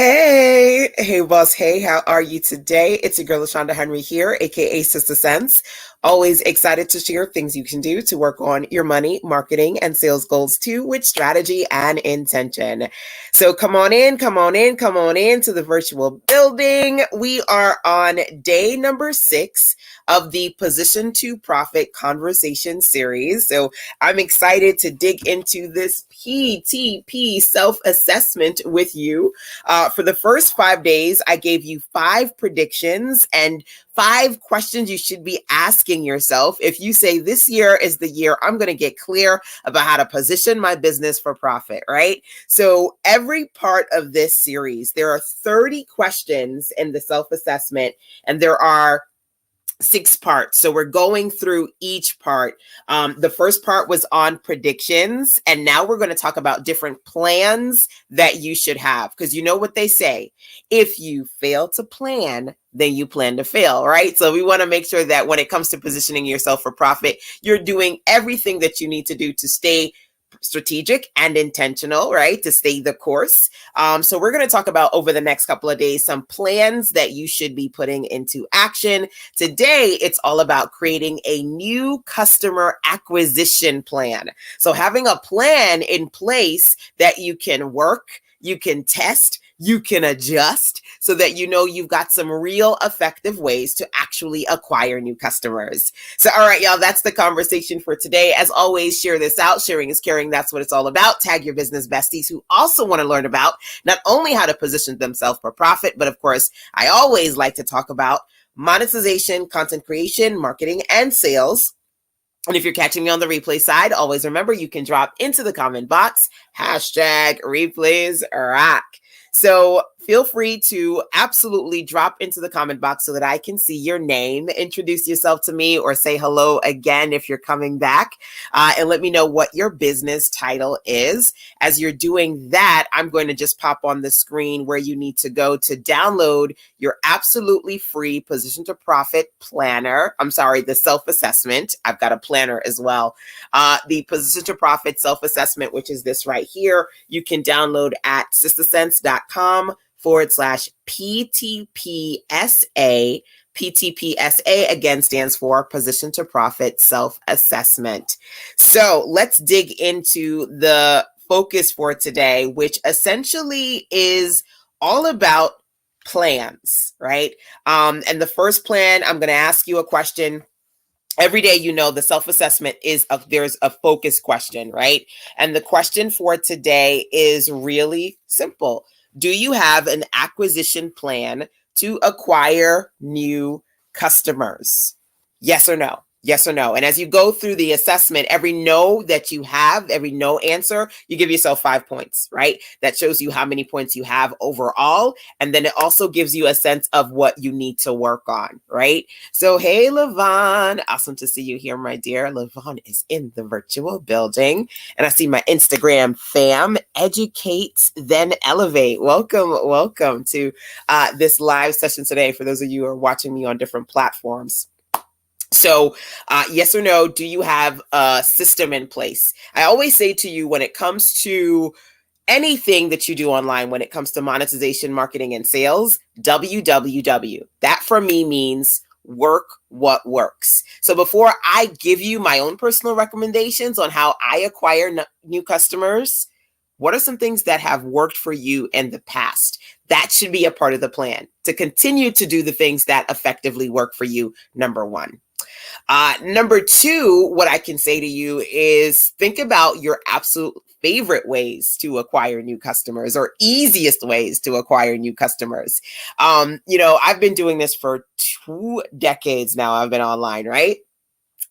Hey, boss. Hey, how are you today? It's your girl, LaShonda Henry here, aka Sister Sense. Always excited to share things you can do to work on your money, marketing, and sales goals too, with strategy and intention. So come on in, come on in, come on in to the virtual building. We are on day number 6 of the Position to Profit conversation series. So I'm excited to dig into this PTP self-assessment with you. For the first 5 days, I gave you 5 predictions and 5 questions you should be asking yourself. If you say this year is the year I'm going to get clear about how to position my business for profit, right? So every part of this series, there are 30 questions in the self-assessment, and there are 6 parts. So we're going through each part. The first part was on predictions. And now we're going to talk about different plans that you should have. Because you know what they say, if you fail to plan, then you plan to fail, right? So we want to make sure that when it comes to positioning yourself for profit, you're doing everything that you need to do to stay strategic and intentional, right? To stay the course. So we're going to talk about over the next couple of days, some plans that you should be putting into action. Today, it's all about creating a new customer acquisition plan. So having a plan in place that you can work, you can test, you can adjust so that you know you've got some real effective ways to actually acquire new customers. So, all right, y'all, that's the conversation for today. As always, share this out. Sharing is caring. That's what it's all about. Tag your business besties who also want to learn about not only how to position themselves for profit, but of course, I always like to talk about monetization, content creation, marketing, and sales. And if you're catching me on the replay side, always remember you can drop into the comment box, #replays rock. So feel free to absolutely drop into the comment box so that I can see your name, introduce yourself to me, or say hello again if you're coming back, and let me know what your business title is. As you're doing that, I'm going to just pop on the screen where you need to go to download your absolutely free Position to Profit planner. The self-assessment. I've got a planner as well. The Position to Profit self-assessment, which is this right here, you can download at sistersense.com/PTPSA. PTPSA again stands for Position to Profit Self-Assessment. So let's dig into the focus for today, which essentially is all about plans, right? And the first plan, I'm going to ask you a question. Every day, you know, the self-assessment there's a focus question, right? And the question for today is really simple. Do you have an acquisition plan to acquire new customers? Yes or no? Yes or no? And as you go through the assessment, every no that you have, every no answer, you give yourself 5 points, right? That shows you how many points you have overall. And then it also gives you a sense of what you need to work on, right? So, hey, Levon, awesome to see you here, my dear. Levon is in the virtual building. And I see my Instagram fam, educate, then elevate. Welcome to this live session today for those of you who are watching me on different platforms. So yes or no, do you have a system in place? I always say to you, when it comes to anything that you do online, when it comes to monetization, marketing, and sales, WWW. That for me means work what works. So before I give you my own personal recommendations on how I acquire new customers, what are some things that have worked for you in the past? That should be a part of the plan to continue to do the things that effectively work for you, number one. Number 2, what I can say to you is think about your absolute favorite ways to acquire new customers or easiest ways to acquire new customers. I've been doing this for 2 decades now. I've been online, right?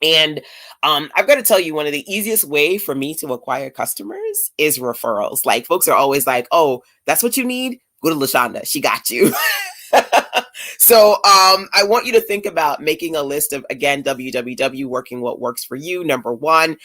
And I've got to tell you, one of the easiest way for me to acquire customers is referrals. Like, folks are always like, oh, that's what you need? Go to LaShonda. She got you. So I want you to think about making a list of, again, WWW, working what works for you, number 1.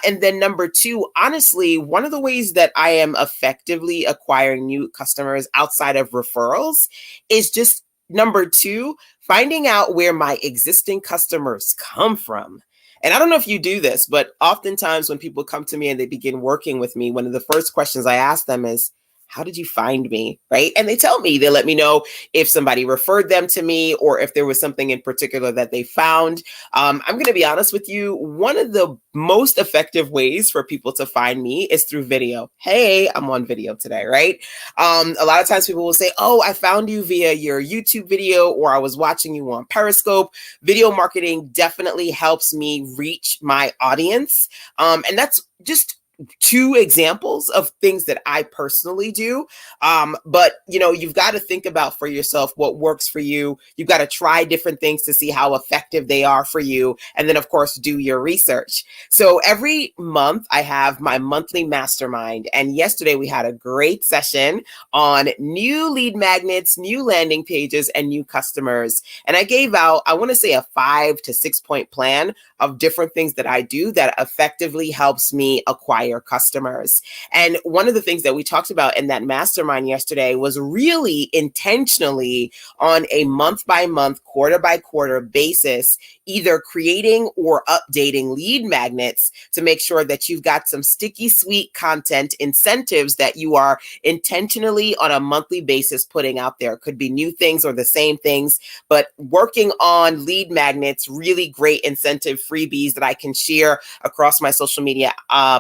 And then number 2, honestly, one of the ways that I am effectively acquiring new customers outside of referrals is just, number 2, finding out where my existing customers come from. And I don't know if you do this, but oftentimes when people come to me and they begin working with me, one of the first questions I ask them is, how did you find me, right? And they tell me, they let me know if somebody referred them to me or if there was something in particular that they found. I'm going to be honest with you. One of the most effective ways for people to find me is through video. Hey, I'm on video today, right? A lot of times people will say, oh, I found you via your YouTube video, or I was watching you on Periscope. Video marketing definitely helps me reach my audience. And that's just two examples of things that I personally do. But you've got to think about for yourself what works for you. You've got to try different things to see how effective they are for you. And then of course, do your research. So every month I have my monthly mastermind. And yesterday we had a great session on new lead magnets, new landing pages, and new customers. And I gave out, I want to say, a 5 to 6 point plan of different things that I do that effectively helps me acquire customers. And one of the things that we talked about in that mastermind yesterday was really intentionally on a month by month, quarter by quarter basis, either creating or updating lead magnets to make sure that you've got some sticky, sweet content incentives that you are intentionally on a monthly basis putting out there. Could be new things or the same things, but working on lead magnets, really great incentive freebies that I can share across my social media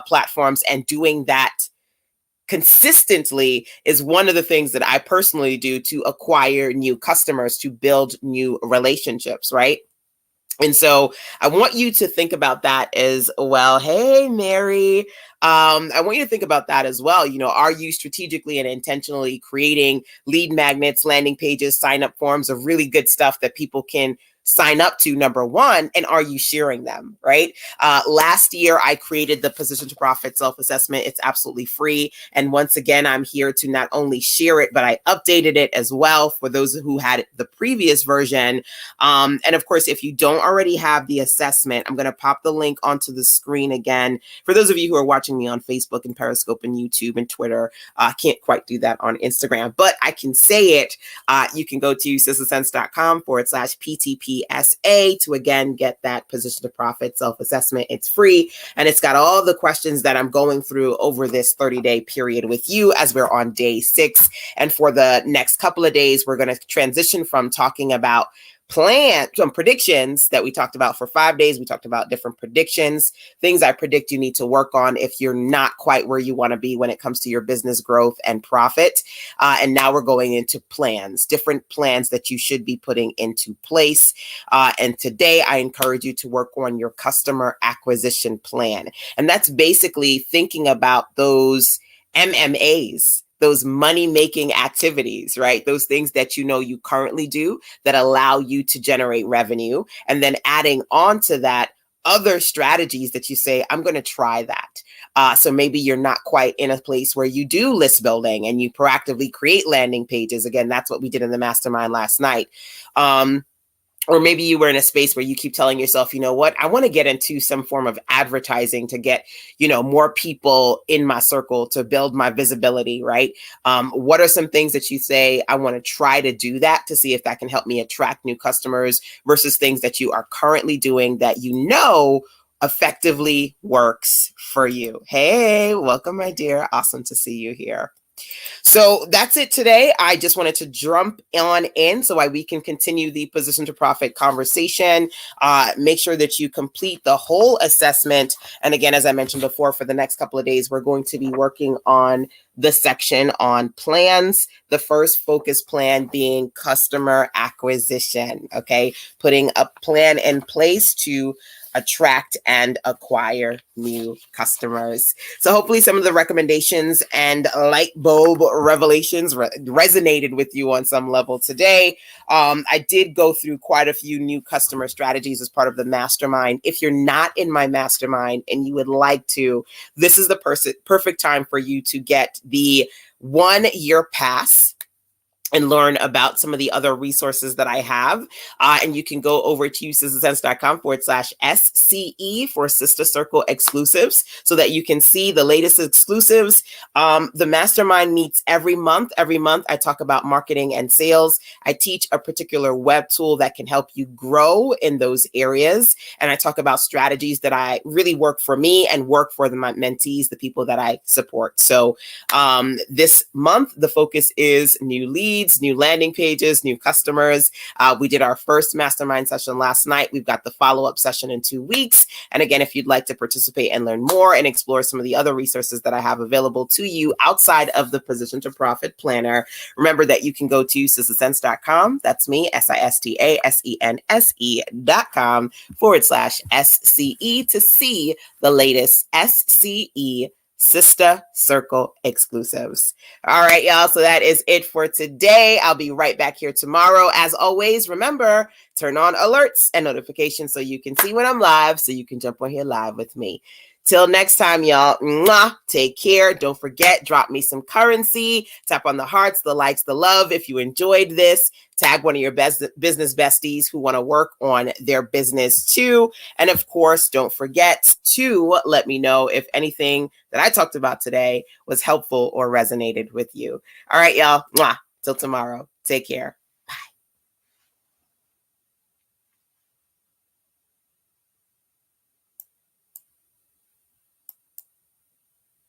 platforms, and doing that consistently is one of the things that I personally do to acquire new customers, to build new relationships, right? And so I want you to think about that as well. Hey, Mary. I want you to think about that as well. Are you strategically and intentionally creating lead magnets, landing pages, sign up forms of really good stuff that people can sign up to, number one, and are you sharing them, right? Last year, I created the Position to Profit self-assessment. It's absolutely free. And once again, I'm here to not only share it, but I updated it as well for those who had the previous version. And of course, if you don't already have the assessment, I'm going to pop the link onto the screen again. For those of you who are watching me on Facebook and Periscope and YouTube and Twitter, I can't quite do that on Instagram, but I can say it. You can go to sistasense.com/PTPSA to again get that Position to Profit self-assessment. It's free, and it's got all the questions that I'm going through over this 30-day period with you as we're on day 6. And for the next couple of days, we're going to transition from talking about some predictions that we talked about for 5 days. We talked about different predictions, things I predict you need to work on if you're not quite where you want to be when it comes to your business growth and profit. And now we're going into plans, different plans that you should be putting into place. And today I encourage you to work on your customer acquisition plan. And that's basically thinking about those MMAs, those money-making activities, right? Those things that you currently do that allow you to generate revenue, and then adding on to that other strategies that you say, I'm going to try that. So maybe you're not quite in a place where you do list building and you proactively create landing pages. Again, that's what we did in the mastermind last night. Or maybe you were in a space where you keep telling yourself, what, I want to get into some form of advertising to get, more people in my circle to build my visibility, right? What are some things that you say, I want to try to do that to see if that can help me attract new customers, versus things that you are currently doing that effectively works for you? Hey, welcome, my dear. Awesome to see you here. So that's it today. I just wanted to jump on in so we can continue the Position to Profit conversation. Make sure that you complete the whole assessment. And again, as I mentioned before, for the next couple of days, we're going to be working on the section on plans. The first focus plan being customer acquisition. Okay, putting a plan in place to attract and acquire new customers. So hopefully some of the recommendations and light bulb revelations resonated with you on some level today. I did go through quite a few new customer strategies as part of the mastermind. If you're not in my mastermind and you would like to, this is the perfect time for you to get the 1-year pass and learn about some of the other resources that I have. And you can go over to sistersense.com/SCE for Sister Circle exclusives so that you can see the latest exclusives. The Mastermind meets every month. Every month, I talk about marketing and sales. I teach a particular web tool that can help you grow in those areas. And I talk about strategies that I really work for me and work for my mentees, the people that I support. So this month, the focus is new leads, new landing pages, new customers. We did our first mastermind session last night. We've got the follow-up session in 2 weeks. And again, if you'd like to participate and learn more and explore some of the other resources that I have available to you outside of the Position to Profit Planner, remember that you can go to sistersense.com. That's me, sistasense.com/SCE to see the latest SCE Sister Circle exclusives. All right, y'all. So that is it for today. I'll be right back here tomorrow. As always, remember, turn on alerts and notifications so you can see when I'm live, so you can jump on here live with me. Till next time, y'all. Mwah, take care. Don't forget, drop me some currency. Tap on the hearts, the likes, the love. If you enjoyed this, tag one of your business besties who want to work on their business too. And of course, don't forget to let me know if anything that I talked about today was helpful or resonated with you. All right, y'all. Mwah. Till tomorrow. Take care.